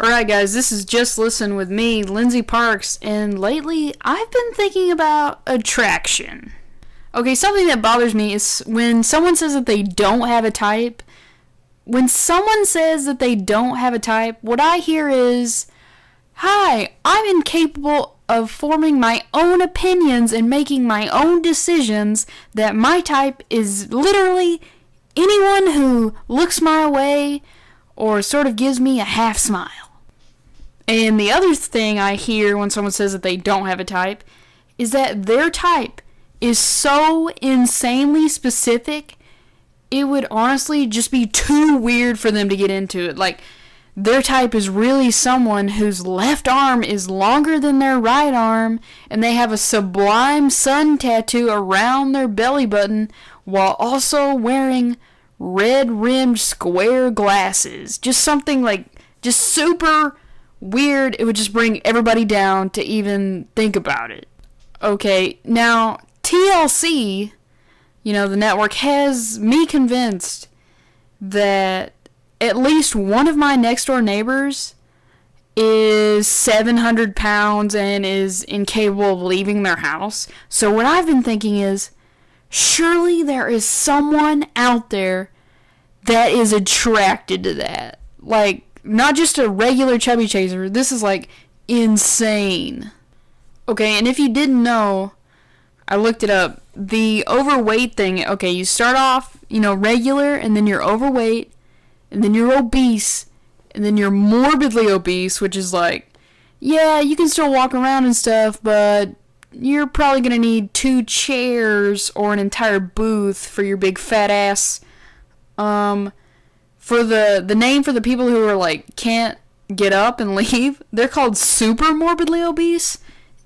Alright, guys, this is Just Listen with me, Lindsay Parks, and lately I've been thinking about attraction. Okay, something that bothers me is when someone says that they don't have a type. When someone says that they don't have a type, what I hear is, "Hi, I'm incapable of forming my own opinions and making my own decisions, that my type is literally anyone who looks my way or sort of gives me a half smile." And the other thing I hear when someone says that they don't have a type is that their type is so insanely specific, it would honestly just be too weird for them to get into it. Like, their type is really someone whose left arm is longer than their right arm, and they have a sublime sun tattoo around their belly button while also wearing red-rimmed square glasses. Just something like, just super weird. It would just bring everybody down to even think about it. Okay, now TLC, the network, has me convinced that at least one of my next door neighbors is 700 pounds and is incapable of leaving their house. So what I've been thinking is, surely there is someone out there that is attracted to that. Like, not just a regular chubby chaser. This is like insane. Okay, and if you didn't know, I looked it up. The overweight thing, okay, you start off, regular, and then you're overweight, and then you're obese, and then you're morbidly obese, which is like, yeah, you can still walk around and stuff, but you're probably going to need 2 chairs or an entire booth for your big fat ass. For the name for the people who are like, can't get up and leave, they're called super morbidly obese.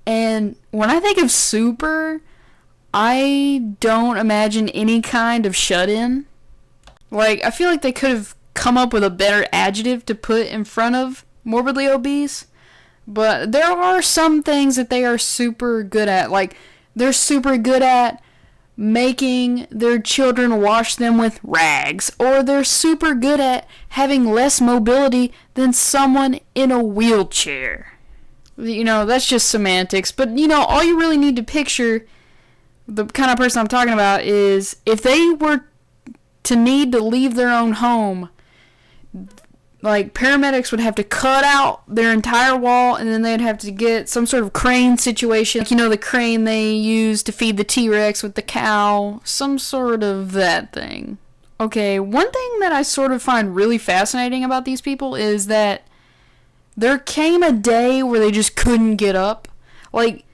And when I think of super, I don't imagine any kind of shut-in. Like, I feel like they could have come up with a better adjective to put in front of morbidly obese. But there are some things that they are super good at. Like, they're super good at making their children wash them with rags. Or they're super good at having less mobility than someone in a wheelchair. That's just semantics. But, all you really need to picture, the kind of person I'm talking about, is if they were to need to leave their own home, like, paramedics would have to cut out their entire wall, and then they'd have to get some sort of crane situation. Like, the crane they use to feed the T-Rex with the cow. Some sort of that thing. Okay, one thing that I sort of find really fascinating about these people is that there came a day where they just couldn't get up. Like,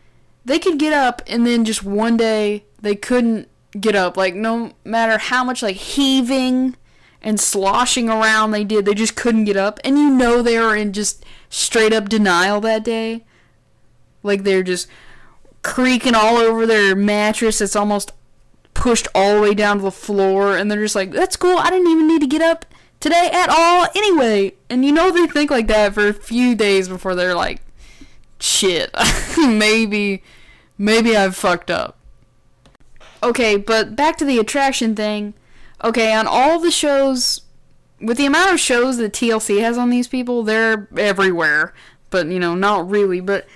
they could get up, and then just one day, they couldn't get up. Like, no matter how much, heaving and sloshing around they did, they just couldn't get up. And they were in just straight up denial that day. Like, they're just creaking all over their mattress that's almost pushed all the way down to the floor. And they're just like, that's cool, I didn't even need to get up today at all anyway. And they think like that for a few days before they're like, shit, maybe I've fucked up. Okay, but back to the attraction thing. Okay, on all the shows, with the amount of shows that TLC has on these people, they're everywhere. But, not really. But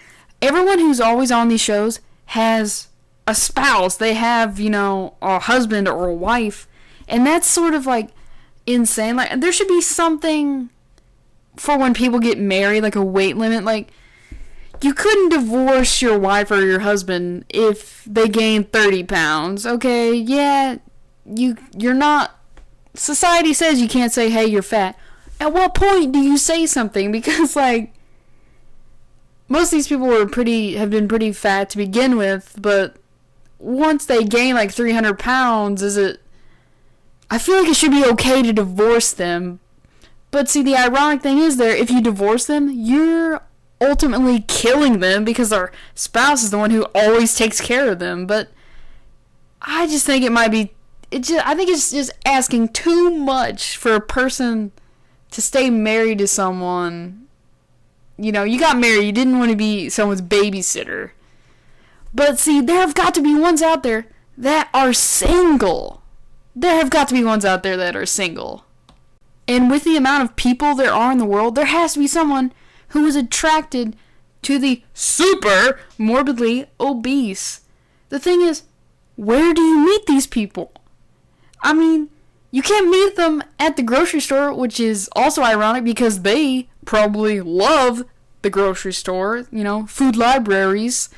everyone who's always on these shows has a spouse. They have, a husband or a wife. And that's sort of, insane. Like, there should be something for when people get married, like a weight limit. Like, you couldn't divorce your wife or your husband if they gain 30 pounds. Okay, yeah, you're not... Society says you can't say, hey, you're fat. At what point do you say something? Because, most of these people have been pretty fat to begin with, but once they gain, 300 pounds, I feel like it should be okay to divorce them. But see, the ironic thing is if you divorce them, you're ultimately killing them because their spouse is the one who always takes care of them. But I just think it might be... I think it's just asking too much for a person to stay married to someone. You got married, you didn't want to be someone's babysitter. But see, there have got to be ones out there that are single. There have got to be ones out there that are single. And with the amount of people there are in the world, there has to be someone who is attracted to the super morbidly obese. The thing is, where do you meet these people? I mean, you can't meet them at the grocery store, which is also ironic because they probably love the grocery store, food libraries.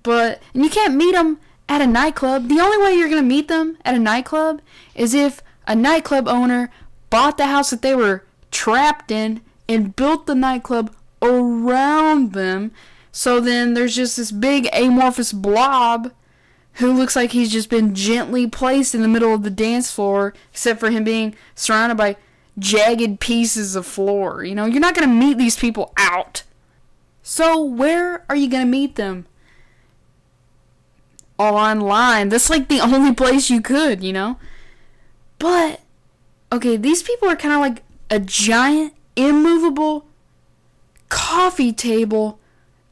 And you can't meet them at a nightclub. The only way you're going to meet them at a nightclub is if a nightclub owner bought the house that they were trapped in and built the nightclub around them. So then there's just this big amorphous blob who looks like he's just been gently placed in the middle of the dance floor, except for him being surrounded by jagged pieces of floor. You're not going to meet these people out. So where are you going to meet them? Online. That's like the only place you could, But, okay, these people are kind of like a giant, immovable coffee table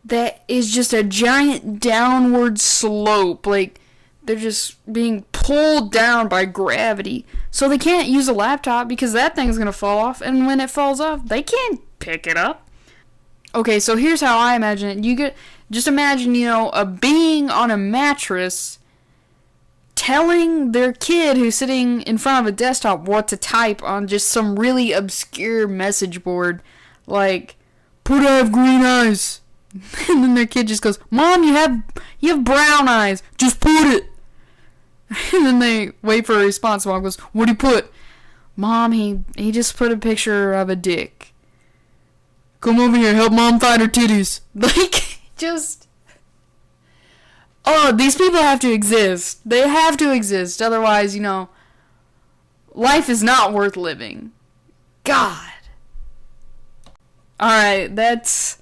that is just a giant downward slope. Like, they're just being pulled down by gravity. So they can't use a laptop because that thing's going to fall off. And when it falls off, they can't pick it up. Okay, so here's how I imagine it. Just imagine, a being on a mattress telling their kid who's sitting in front of a desktop what to type on just some really obscure message board. Like, "Put I have green eyes." And then their kid just goes, "Mom, you have brown eyes. Just put it." And then they wait for a response. Mom goes, "What'd he put?" "Mom, he just put a picture of a dick." "Come over here, help Mom find her titties." Like, just... Oh, these people have to exist. They have to exist. Otherwise, life is not worth living. God. Alright, that's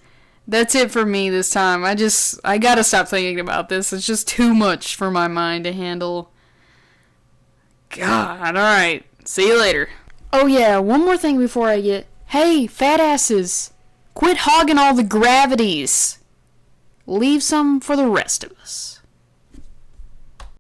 it for me this time. I gotta stop thinking about this. It's just too much for my mind to handle. God, alright. See you later. Oh yeah, one more thing before I get... Hey, fat asses. Quit hogging all the gravities. Leave some for the rest of us.